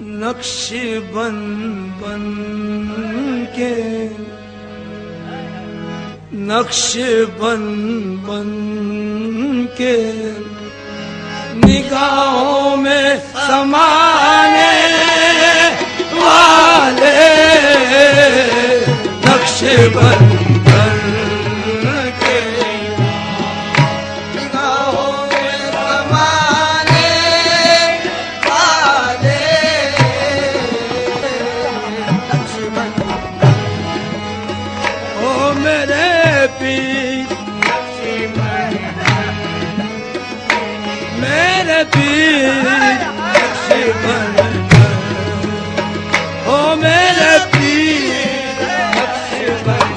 नक्श बन बन के, नक्श बन बन के निगाहों में समाने वाले, नक्श बन बन के निगाहों में समाने वाले, नक्श बन ओ मेरे पीर, मेरे पीर नक्श बन ओ मेरे पीर नक्श बन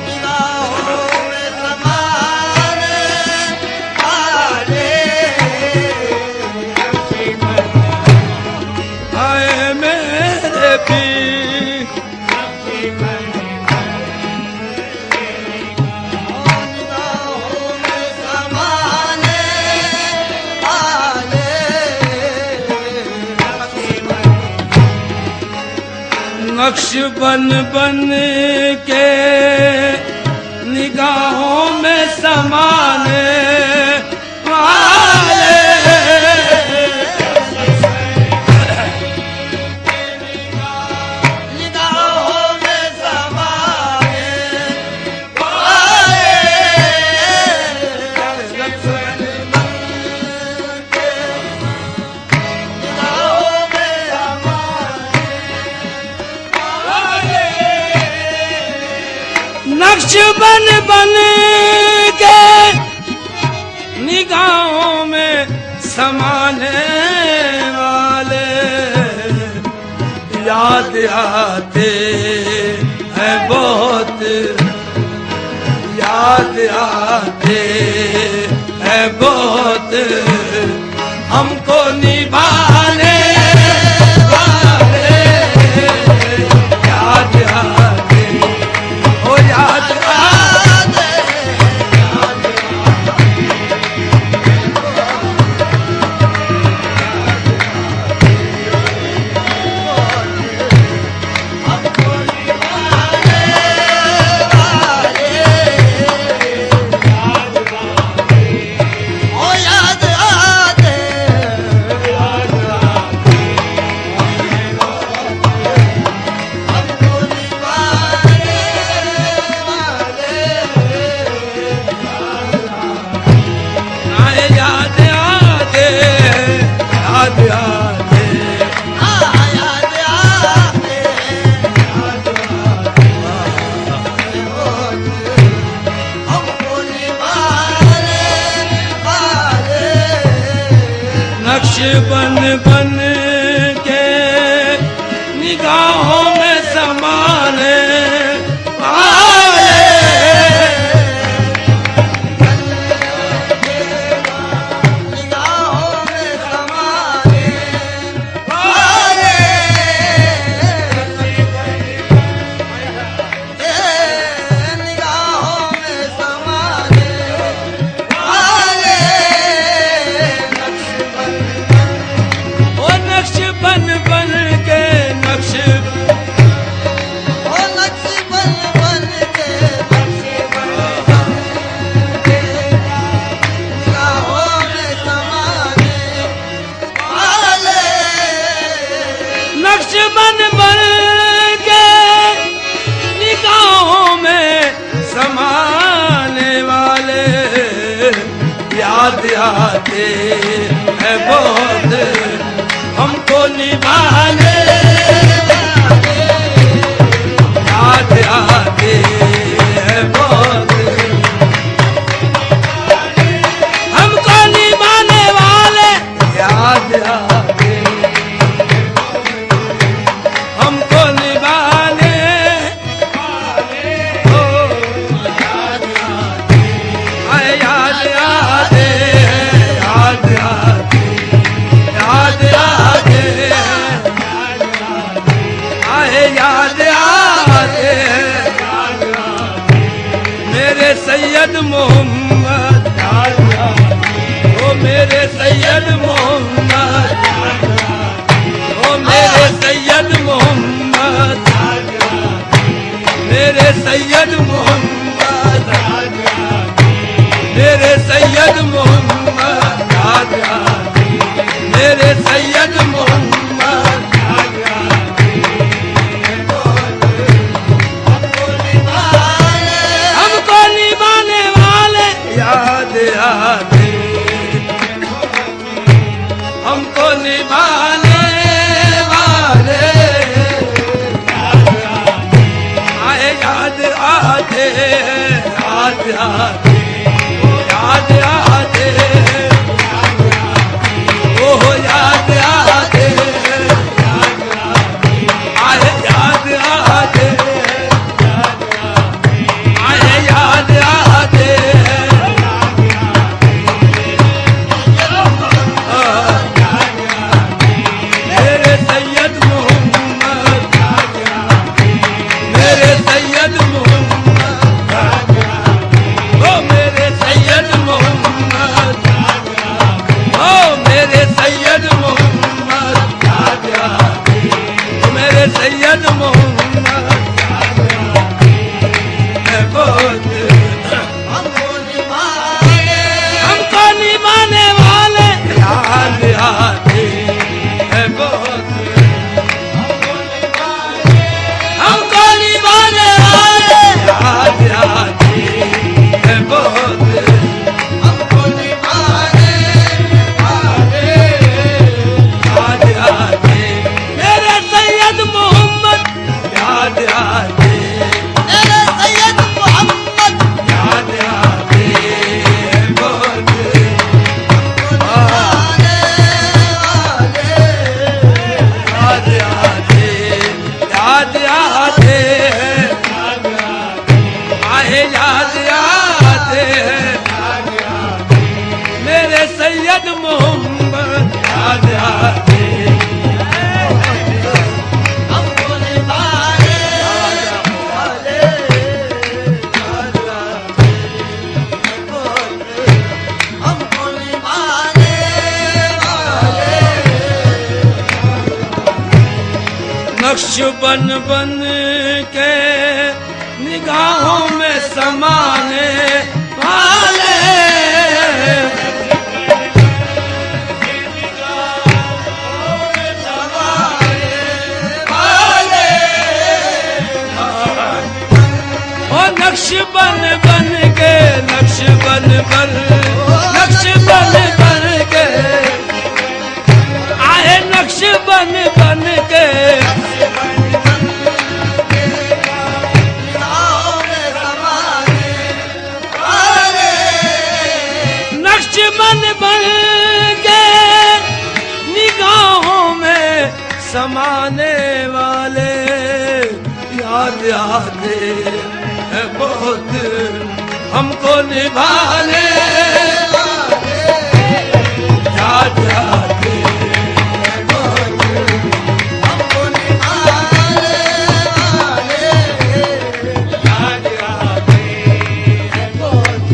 निगाहों में समाने वाले, आए मेरे पीर नक्श बन बन के निगाहों में समाने वाले, निगाहों में समाने वाले, नक्श बन बन के निगाहों में नक्श बन बन के निगाहों में समाने वाले, याद आते हैं बहुत, याद आते हैं बहुत हमको निभाने वाले, याद आते ओ याद आते, हमको निभाने वाले, ओ याद आते, हमको निभाने आए, याद आते, याद आते, याद आते, हमको निभाने वाले, नक्श बन बन के निगाहों में समाने वाले, बन बन के नक्श, ओ नक्श बन बन के निगाहों में समाने वाले, नक्श बन बन के निगाहों में समाने वाले, याद आते हैं बहुत हमको निभाने वाले, याद आते हैं बहुत हमको निभाने वाले, याद आते हमको निभाने वाले, ओ याद आते, आए याद आते, याद आते, याद आते, आए याद आते, मेरे सैयद मोहम्मद, ओ मेरे सैयद मोहम्मद। निभाने वाले आए याद आते याद आते याद आते ओह याद आते आए याद आते आए याद आते मेरे सैयद मोहम्मद मेरे सैयद मोहम्मद ओ मेरे सैयद मोहम्मद ओ मेरे सैयद मोहम्मद ओ मेरे सैयद मोहम्मद बहुत हमको निभाने वाले याद आते हैं बहुत हमको निभाने वाले याद आते हैं बहुत हमको निभाने वाले याद आते मेरे सैयद मोहम्मद याद आते मेरे सैयद मोहम्मद याद आते बहुत आने वाले याद आते याद आते आए याद आते मेरे सैयद मोहम्मद याद आते हमको निभाने वाले हमको निभाने वाले नक्श बन बन के निगाहों में समाने वाले ओ नक्श बन बन के नक्श बन बन नक्श बन बन के आए नक्श बन बन के निगाहों में समाने वाले नक्श बन बन के निगाहों में समाने वाले याद आते हैं बहुत हमको निभाने याद आते हैं बहुत हमको निभाने वाले याद आते हैं बहुत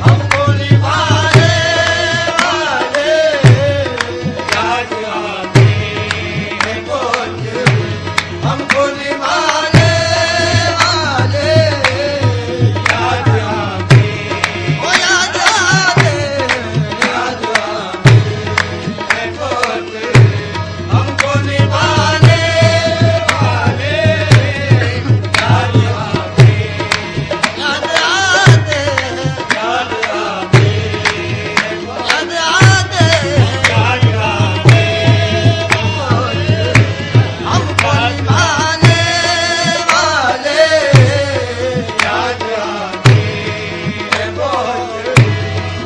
हमको निभाने वाले याद आते हैं बहुत हमको निभाने वाले याद आते ओ याद आते याद आते हैं बहुत हमको निभाने वाले याद आते याद आते याद आते याद आते याद आते हमको निभाने वाले याद आते हैं बहुत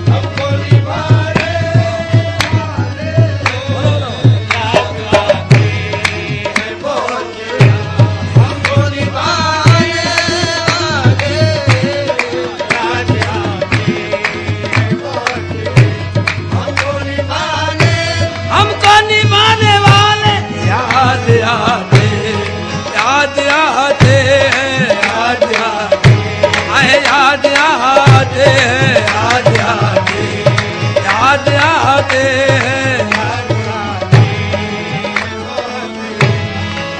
हमको निभाने याद आते हैं बहुत हमको निभाने याद आते हैं बहुत हमको निभाने हमको निभाने वाले याद आते याद आते याद आते आए याद आते याद आते याद आते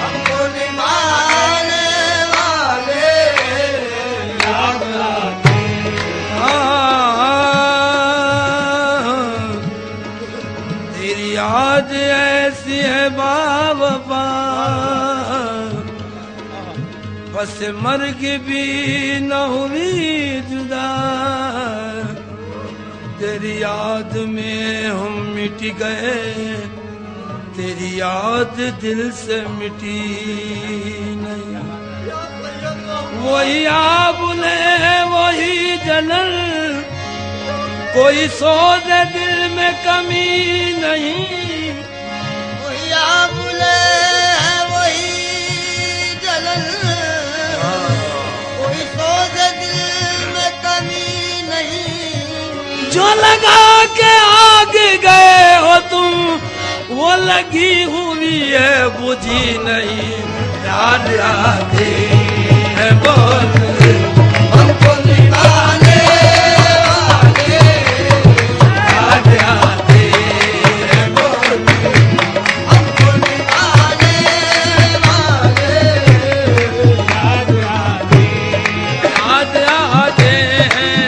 हमको निभाने वाले याद आते तेरी याद ऐसी है बाबा बस मर्ग भी न हुई जुदा तेरी याद में हम मिट गए तेरी याद दिल से मिटी नहीं। वही आबुले वही जनल, कोई सोच दिल में कमी नहीं। वही आबुले वही जलन, कोई सोच दिल में कमी नहीं। जो लगा के आग गए हो तुम, वो लगी हुई है बुझी नहीं। याद आते है बहुत हमको निभाने वाले, याद आते है बहुत हमको निभाने वाले। याद आते हैं,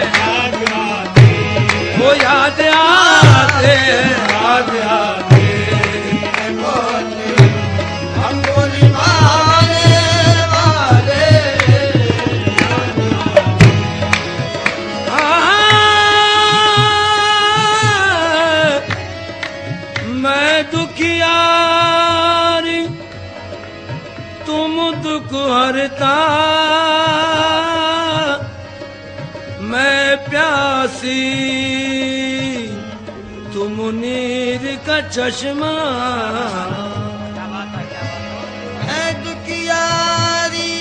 वो याद आते याद आते हमको निभाने वाले। मैं दुखियारी तुम दुख हरता, मैं प्यासी तुम नीर का चश्मा। है दुखियारी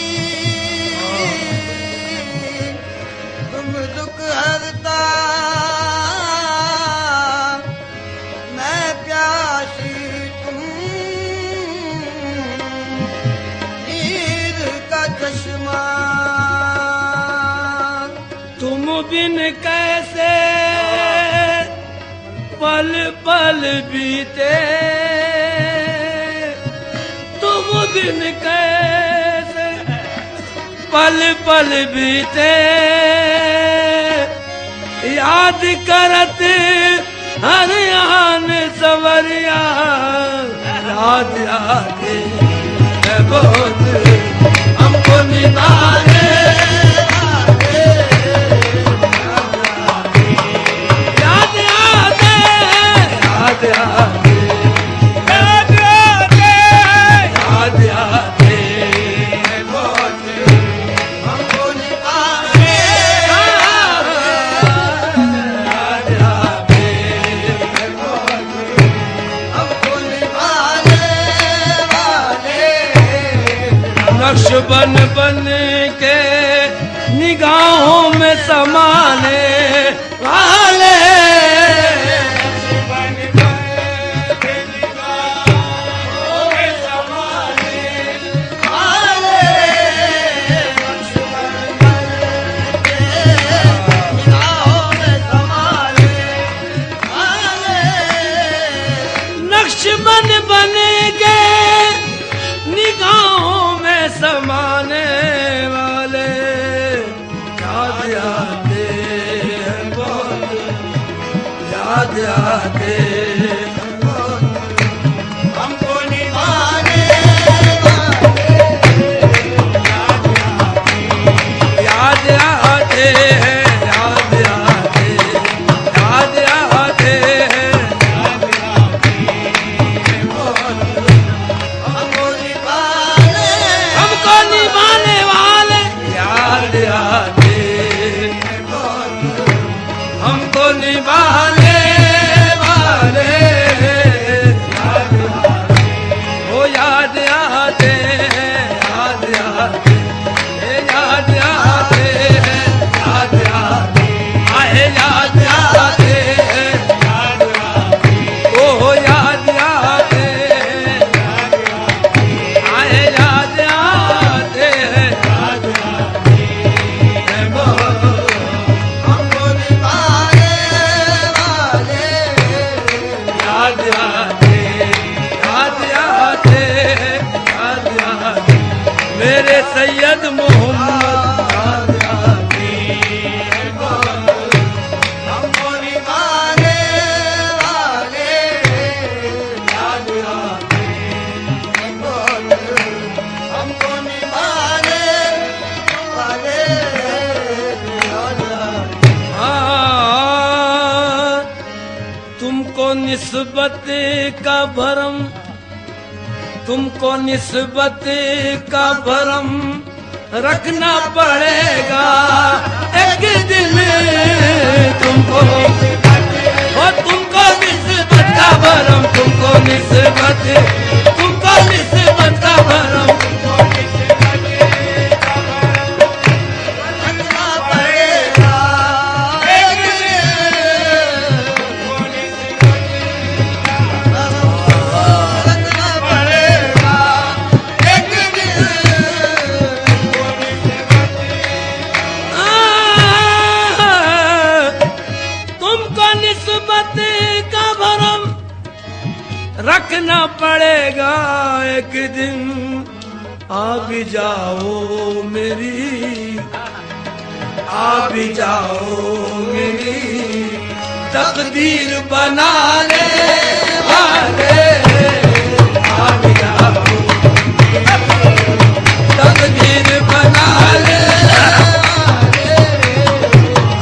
तुम दुख हरता, मैं प्यासी तुम नीर का चश्मा। तुम बिन कैसे पल पल बीते, तुम बिन कैसे पल पल बीते। याद करत हर आन सवरिया, याद आते है बहुत हमको निभाने वाले। याद आते याद आते याद आते याद आते है बहुत हमको निभाने याद आते है बहुत हमको निभाने वाले। नक्श बन बन के निगाहों में समाने वाले। बन बन के निगाहों में समाने वाले निगाहों में समाने वाले। नक्श बन बन के निगाहों में समाने वाले। याद आते हैं बहुत, याद आते हैं बहुत हमको निभाने वाले। याद आते हैं याद आते याद आते हैं हमको निभाने हमको निभाने वाले। याद आते हमको निभाने वाले। वो याद आते याद आते याद आते याद आते आए याद आते याद आते ओ याद आते आए याद आते याद आते हमको निभाने वाले। याद आते याद आते याद आते मेरे सैयद मोहम्मद। याद आते हमको निभाने वाले। याद आते हमको निभाने वाले। हाँ, तुमको निस्बत का भरम तुमको निस्बत का भरम रखना पड़ेगा एक दिन तुमको, वो तुमको निस्बत का भरम, तुमको निस्बत का भरम रखना पड़ेगा एक दिन, रखना पड़ेगा एक दिन, तुमको निस्बत का भरम रखना पड़ेगा एक दिन। आ भी जाओ मेरी, आ भी जाओ मेरी तकदीर बनाने वाले, आ भी जाओ तकदीर बनाने वाले,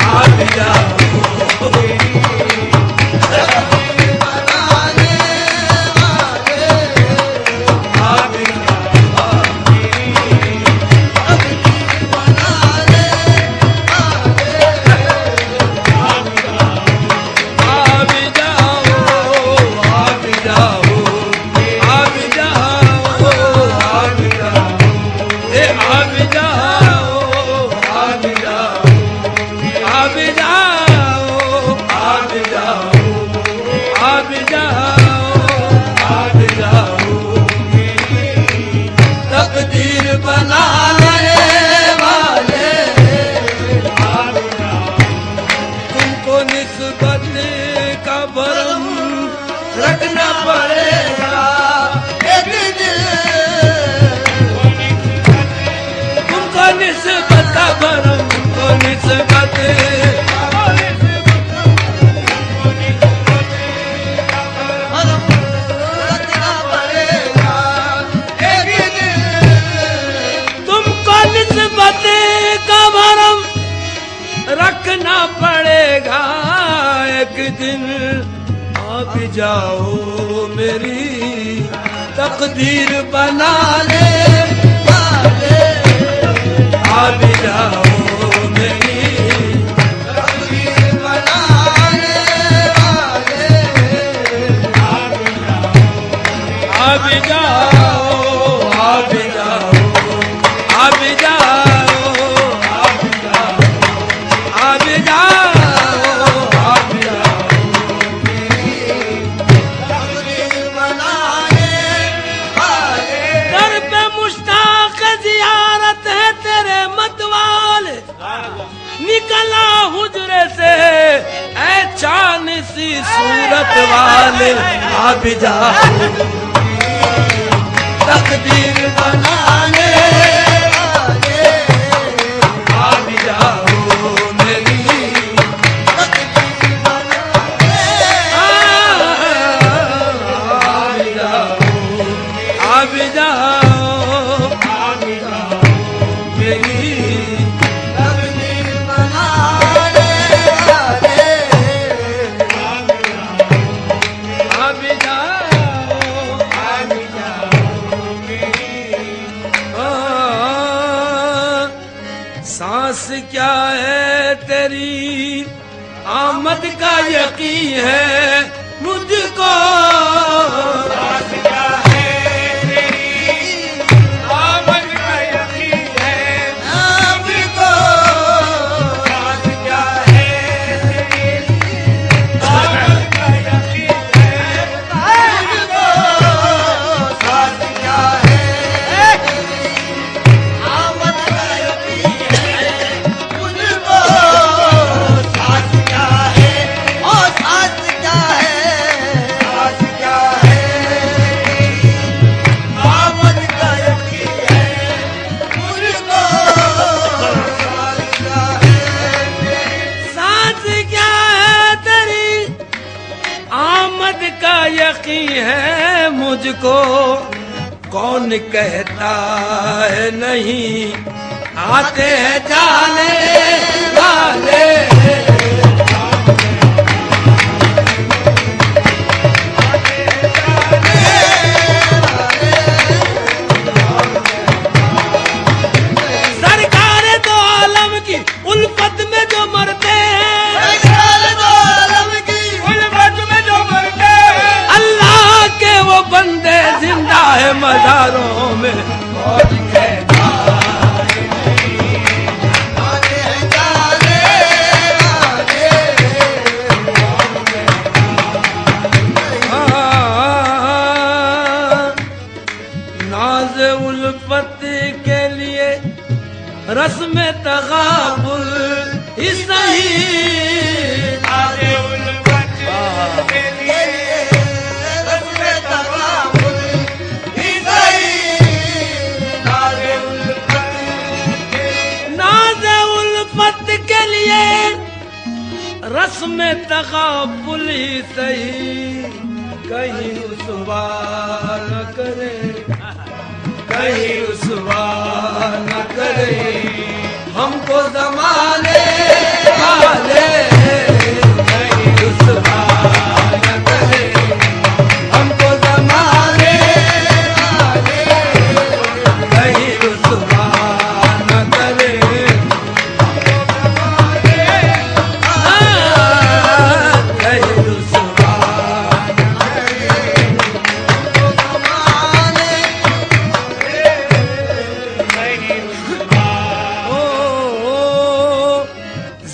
आ भी जाओ तकदीर बनाने वाले, तुमको निस्बत का भरम रखना पड़ेगा एक दिन, तुमको निस्बत का भरम, तुमको निस्बत रखना पड़ेगा एक दिन, तुमको निस्बत का भरम रखना पड़ेगा एक दिन। आ भी जाओ मेरी तकदीर बनाने वाले, आ भी जाओ मेरी तकदीर बनाने वाले, आ भी जाओ, आ भी जाओ, आ भी जाओ, आ भी जाओ, आ भी जाओ, आ भी जाओ। तकदीर बनाने वाले, दर पे मुश्ताक जियारत है तेरे मतवाले, निकला हुजरे से ऐ चांद सी सूरत वाले, आ भी जाओ तकदीर बनाने वाले, आ भी जाओ मेरी, तकदीर बनाने आ भी जाओ, आ भी जाओ, आ भी जाओ मेरी, तकदीर बनाने वाले, आ भी जाओ, आ भी जाओ मेरी। सांस क्या है तेरी आमद का यकीन है मुझको, सांस क्या है तेरी आमद का यकीन है आपको सांस क्या है तेरी आमद का यकीन है आपको साथ क्या है, आमद का यकीन है मुझको, साथ क्या है, ओ साथ क्या है, साथ क्या है, आमद का यकीन है मुझको, साथ क्या है, सांस क्या है तेरी आमद का यकीन है मुझको, कौन कहता है नहीं आते हैं जाने वाले, मज़ारों में मौज के आगे जाने आगे नाज उल्फत के लिए रस्म तगाबुल ही सही आगे उल्फत के लिए रस्म तगाबुल ही सही आगे उल्फत नाज उल्फत के लिए रस्म तगाबुल ही सही कहीं रुसवा न करे कहीं रुसवा न करे हमको ज़माने वाले कहीं रुसवा न करे हमको ज़माने वाले कहीं रुसवा न करे कहीं रुसवा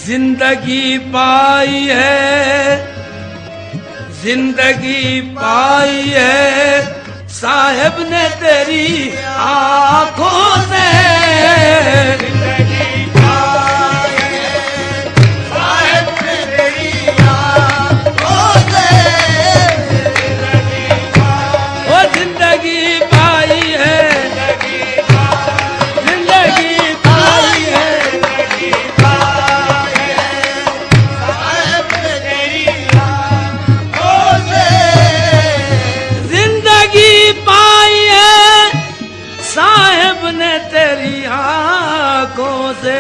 जिंदगी पाई है जिंदगी पाई है साहिब ने तेरी आंखों से जिंदगी पाई है साहिब ने तेरी आंखों से वो जिंदगी पाई है जिंदगी पाई है जिंदगी पाई है साहिब ने तेरी आंखों से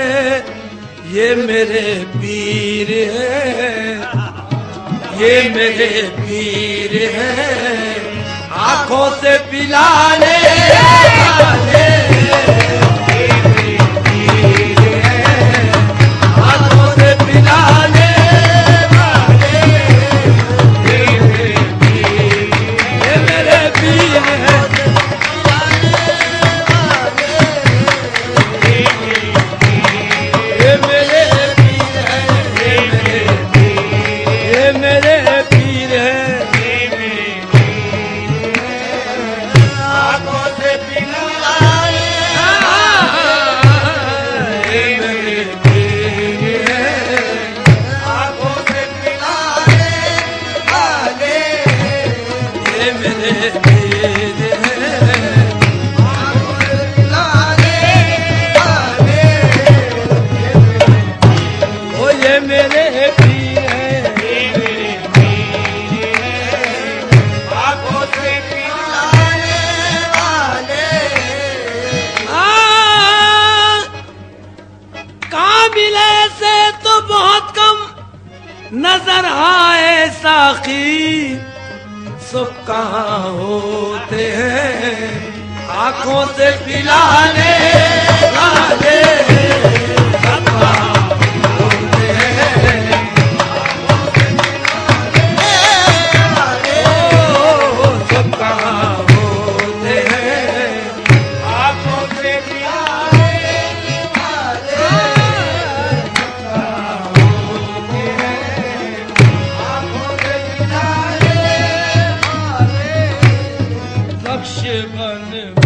ये मेरे पीर है ये मेरे पीर है आंखों से पिलाने वाले ये मेरे पीर है आंखों से पिलाने वाले ये मेरे पीर है ये मेरे पीर है ये मेरे पीर है आंखों से पिलाने ये मेरे पीर है आंखों से पिलाने वाले ये मेरे पीर है आंखों से पिलाने वाले ओ ये मेरे पीर है आंखों से पिलाने वाले काबिल से तो बहुत कम नजर आए साकी सुख कहाँ होते हैं आंखों से पिलाने वाले सब कहाँ होते हैं ओ, सब कहाँ होते हैं आंखों से पिलाने नक्श बन